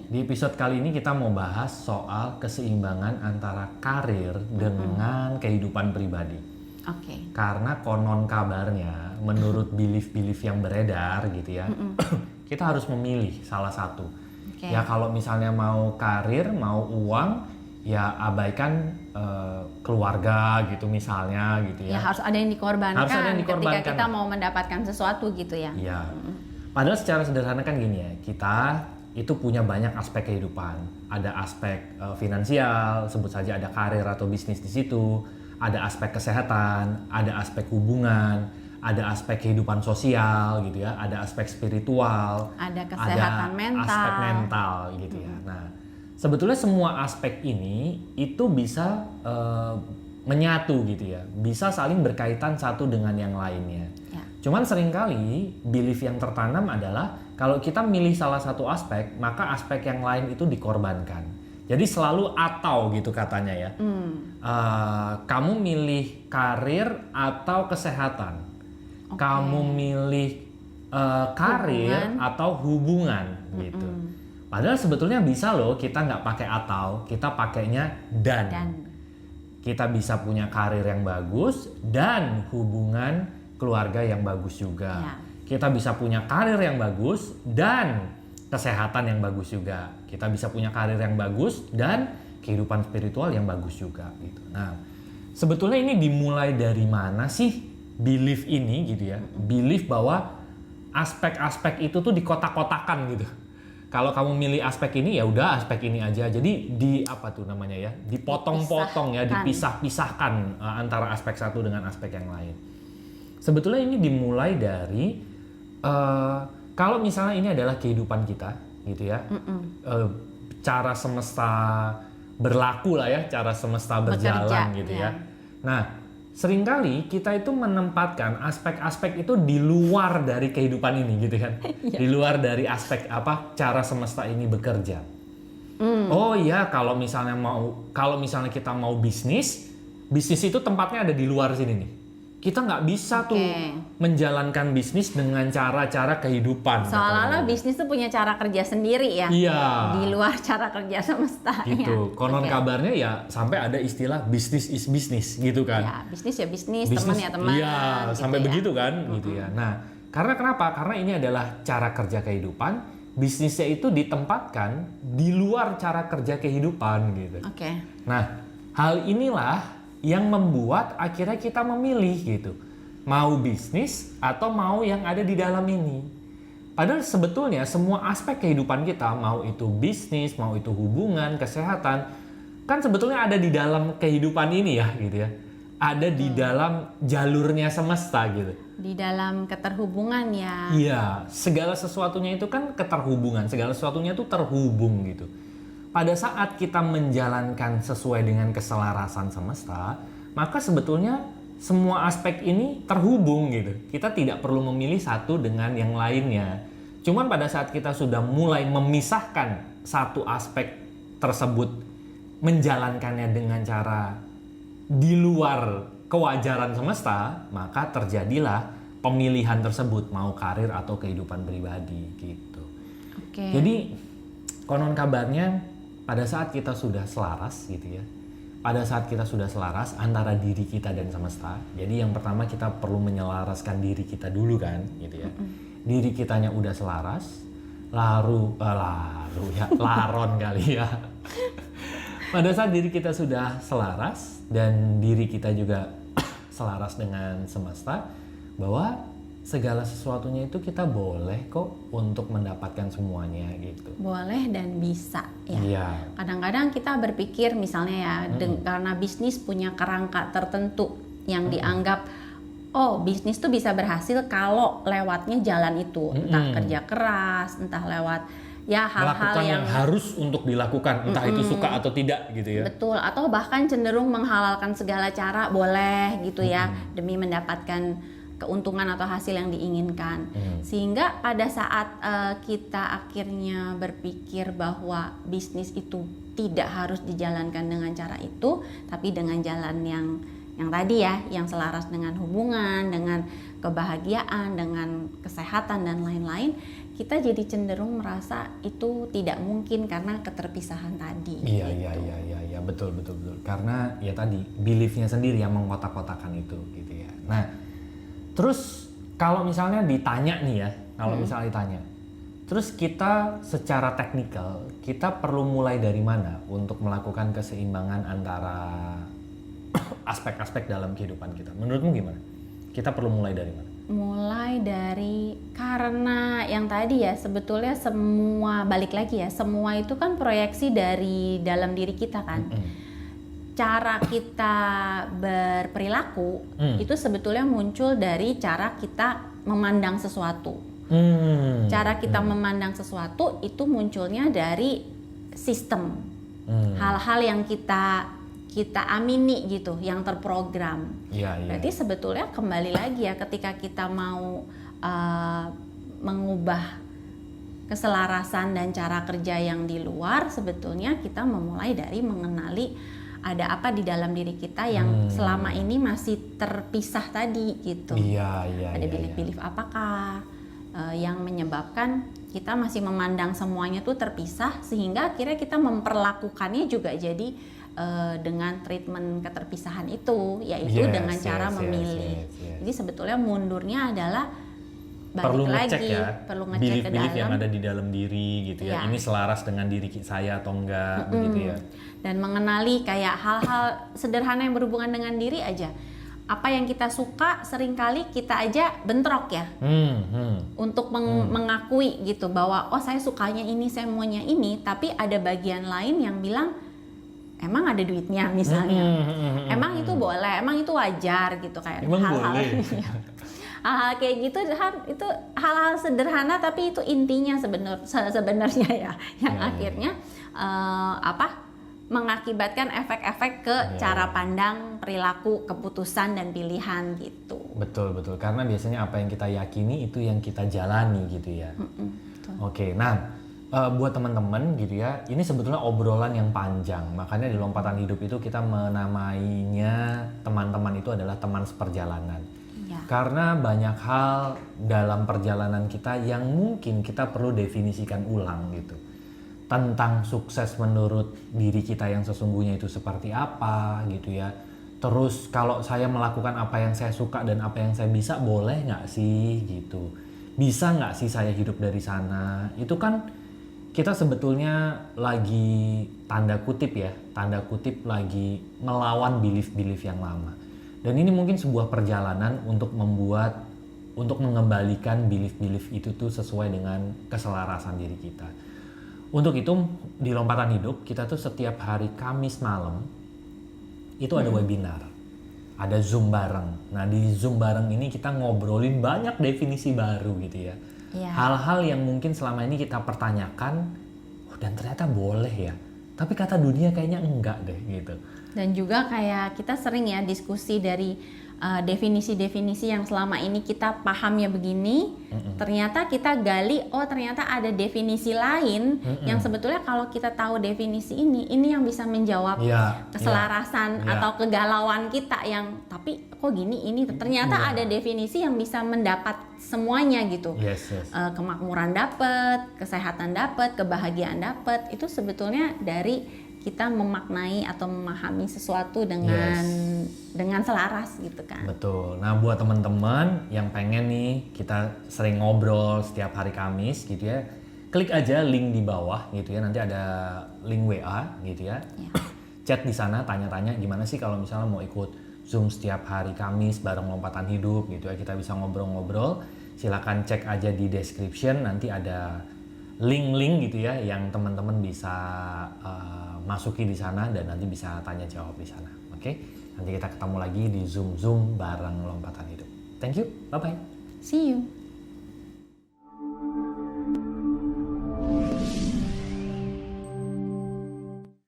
Di episode kali ini kita mau bahas soal keseimbangan antara karir dengan kehidupan pribadi. Oke. Karena konon kabarnya, menurut belief-belief yang beredar gitu ya, kita harus memilih salah satu. Oke. Ya kalau misalnya mau karir, mau uang, ya abaikan keluarga gitu misalnya gitu Ya ya. harus ada yang dikorbankan, Harus ada yang dikorbankan. ketika kita mau mendapatkan sesuatu gitu ya. Iya. Padahal secara sederhana kan gini ya, kita itu punya banyak aspek kehidupan. Ada aspek finansial, sebut saja ada karir atau bisnis di situ. Ada aspek kesehatan, ada aspek hubungan, ada aspek kehidupan sosial gitu ya, ada aspek spiritual, Ada kesehatan mental. aspek mental gitu ya. Nah, sebetulnya semua aspek ini itu bisa menyatu gitu ya, bisa saling berkaitan satu dengan yang lainnya. Ya. Cuman seringkali belief yang tertanam adalah kalau kita milih salah satu aspek, maka aspek yang lain itu dikorbankan. Jadi selalu atau gitu katanya ya. Kamu milih karir atau kesehatan. Kamu milih karir Hubungan. atau hubungan gitu. Padahal sebetulnya bisa loh kita nggak pakai atau, kita pakainya dan. Kita bisa punya karir yang bagus dan hubungan keluarga yang bagus juga. Ya. Kita bisa punya karir yang bagus dan kesehatan yang bagus juga. Kita bisa punya karir yang bagus dan kehidupan spiritual yang bagus juga gitu. Nah, sebetulnya ini dimulai dari mana sih belief ini gitu ya? Belief bahwa aspek-aspek itu tuh dikotak-kotakan gitu. Kalau kamu milih aspek ini ya udah aspek ini aja. Jadi di apa tuh namanya ya? Dipotong-potong ya, dipisah-pisahkan antara aspek satu dengan aspek yang lain. Sebetulnya ini dimulai dari kalau misalnya ini adalah kehidupan kita gitu ya. Cara semesta berlaku lah ya, cara semesta berjalan gitu ya. Nah, seringkali kita itu menempatkan aspek-aspek itu di luar dari kehidupan ini gitu kan. Di luar dari aspek apa cara semesta ini bekerja. Oh iya, kalau misalnya kita mau bisnis itu tempatnya ada di luar sini nih. Kita nggak bisa tuh menjalankan bisnis dengan cara-cara kehidupan. Seolah-olah bisnis tuh punya cara kerja sendiri ya. Iya. Di luar cara kerja semesta. Gitu. Konon kabarnya ya sampai ada istilah business is business gitu kan. Ya, bisnis ya bisnis, teman ya teman. Iya, gitu sampai ya. begitu kan gitu ya. Nah, karena kenapa? Karena ini adalah cara kerja kehidupan, bisnisnya itu ditempatkan di luar cara kerja kehidupan gitu. Oke. Nah, hal inilah yang membuat akhirnya kita memilih gitu. Mau bisnis atau mau yang ada di dalam ini. Padahal sebetulnya semua aspek kehidupan kita, mau itu bisnis, mau itu hubungan, kesehatan, kan sebetulnya ada di dalam kehidupan ini ya gitu ya. Ada di dalam jalurnya semesta gitu. Di dalam keterhubungan ya. Iya, segala sesuatunya itu kan keterhubungan, segala sesuatunya itu terhubung gitu. Pada saat kita menjalankan sesuai dengan keselarasan semesta, maka sebetulnya semua aspek ini terhubung gitu. Kita tidak perlu memilih satu dengan yang lainnya. Cuman pada saat kita sudah mulai memisahkan satu aspek tersebut, menjalankannya dengan cara di luar kewajaran semesta, maka terjadilah pemilihan tersebut, mau karir atau kehidupan pribadi gitu. Oke. Jadi konon kabarnya pada saat kita sudah selaras gitu ya, pada saat kita sudah selaras antara diri kita dan semesta, jadi yang pertama kita perlu menyelaraskan diri kita dulu kan gitu ya. Diri kitanya udah selaras, laron kali ya. Pada saat diri kita sudah selaras dan diri kita juga selaras dengan semesta, bahwa segala sesuatunya itu kita boleh kok untuk mendapatkan semuanya gitu. Boleh dan bisa ya. Iya. Kadang-kadang kita berpikir misalnya ya, karena bisnis punya kerangka tertentu yang dianggap, oh bisnis tuh bisa berhasil kalau lewatnya jalan itu. Entah kerja keras, entah lewat ya hal-hal Melakukan yang harus untuk dilakukan, entah itu suka atau tidak gitu ya. Betul, atau bahkan cenderung menghalalkan segala cara boleh gitu ya, demi mendapatkan keuntungan atau hasil yang diinginkan. Sehingga pada saat kita akhirnya berpikir bahwa bisnis itu tidak harus dijalankan dengan cara itu, tapi dengan jalan yang tadi ya, yang selaras dengan hubungan, dengan kebahagiaan, dengan kesehatan dan lain-lain, kita jadi cenderung merasa itu tidak mungkin karena keterpisahan tadi. Iya, betul. Karena ya tadi beliefnya sendiri yang mengkotak-kotakan itu gitu ya. Nah, terus kalau misalnya ditanya nih ya, misalnya ditanya, terus kita secara teknikal kita perlu mulai dari mana untuk melakukan keseimbangan antara aspek-aspek dalam kehidupan kita? Menurutmu gimana? Kita perlu mulai dari mana? Mulai dari, karena yang tadi ya sebetulnya semua, balik lagi ya, semua itu kan proyeksi dari dalam diri kita kan. Cara kita berperilaku itu sebetulnya muncul dari cara kita memandang sesuatu. Cara kita memandang sesuatu itu munculnya dari sistem. Hal-hal yang kita amini gitu, yang terprogram. Berarti sebetulnya kembali lagi ya, ketika kita mau mengubah keselarasan dan cara kerja yang di luar, sebetulnya kita memulai dari mengenali ada apa di dalam diri kita yang selama ini masih terpisah tadi gitu. Ada belief-belief apakah yang menyebabkan kita masih memandang semuanya tuh terpisah, sehingga akhirnya kita memperlakukannya juga jadi dengan treatment keterpisahan itu, yaitu dengan cara memilih. Jadi sebetulnya mundurnya adalah balik lagi, perlu ngecek ke belief dalam yang ada di dalam diri gitu ya. Ini selaras dengan diri saya atau enggak begitu ya. Dan mengenali kayak hal-hal sederhana yang berhubungan dengan diri aja. Apa yang kita suka seringkali kita aja bentrok ya. Untuk mengakui gitu bahwa oh saya sukanya ini, saya maunya ini, tapi ada bagian lain yang bilang emang ada duitnya misalnya, emang itu boleh, emang itu wajar gitu, kayak hal-hal hal-hal kayak gitu, itu hal-hal sederhana tapi itu intinya sebenarnya ya, yang akhirnya mengakibatkan efek-efek ke cara pandang, perilaku, keputusan dan pilihan gitu. Betul, karena biasanya apa yang kita yakini itu yang kita jalani gitu ya. Oke, nah buat teman-teman gitu ya, ini sebetulnya obrolan yang panjang, makanya di Lompatan Hidup itu kita menamainya teman-teman itu adalah teman seperjalanan. Karena banyak hal dalam perjalanan kita yang mungkin kita perlu definisikan ulang gitu, tentang sukses menurut diri kita yang sesungguhnya itu seperti apa gitu ya. Terus kalau saya melakukan apa yang saya suka dan apa yang saya bisa, boleh nggak sih gitu, bisa nggak sih saya hidup dari sana. Itu kan kita sebetulnya lagi tanda kutip lagi melawan belief-belief yang lama. Dan ini mungkin sebuah perjalanan untuk mengembalikan belief-belief itu tuh sesuai dengan keselarasan diri kita. Untuk itu di Lompatan Hidup kita tuh setiap hari Kamis malam itu ada webinar, ada Zoom bareng. Nah di Zoom bareng ini kita ngobrolin banyak definisi baru gitu ya. Hal-hal yang mungkin selama ini kita pertanyakan, dan ternyata boleh ya, tapi kata dunia kayaknya enggak deh gitu. Dan juga kayak kita sering ya diskusi dari definisi-definisi yang selama ini kita pahamnya begini, ternyata kita gali, oh ternyata ada definisi lain yang sebetulnya kalau kita tahu definisi ini yang bisa menjawab keselarasan atau kegalauan kita yang tapi kok gini ini, ternyata ada definisi yang bisa mendapat semuanya gitu. Kemakmuran dapat, kesehatan dapat, kebahagiaan dapat, itu sebetulnya dari kita memaknai atau memahami sesuatu dengan selaras gitu kan. Betul. Nah buat teman-teman yang pengen nih kita sering ngobrol setiap hari Kamis gitu ya, klik aja link di bawah gitu ya, nanti ada link WA gitu ya. Chat di sana, tanya-tanya gimana sih kalau misalnya mau ikut Zoom setiap hari Kamis bareng Lompatan Hidup gitu ya, kita bisa ngobrol-ngobrol. Silakan cek aja di description, nanti ada link-link gitu ya yang teman-teman bisa masuki di sana dan nanti bisa tanya jawab di sana. Oke? Nanti kita ketemu lagi di Zoom bareng Lompatan Hidup. Thank you. Bye bye. See you.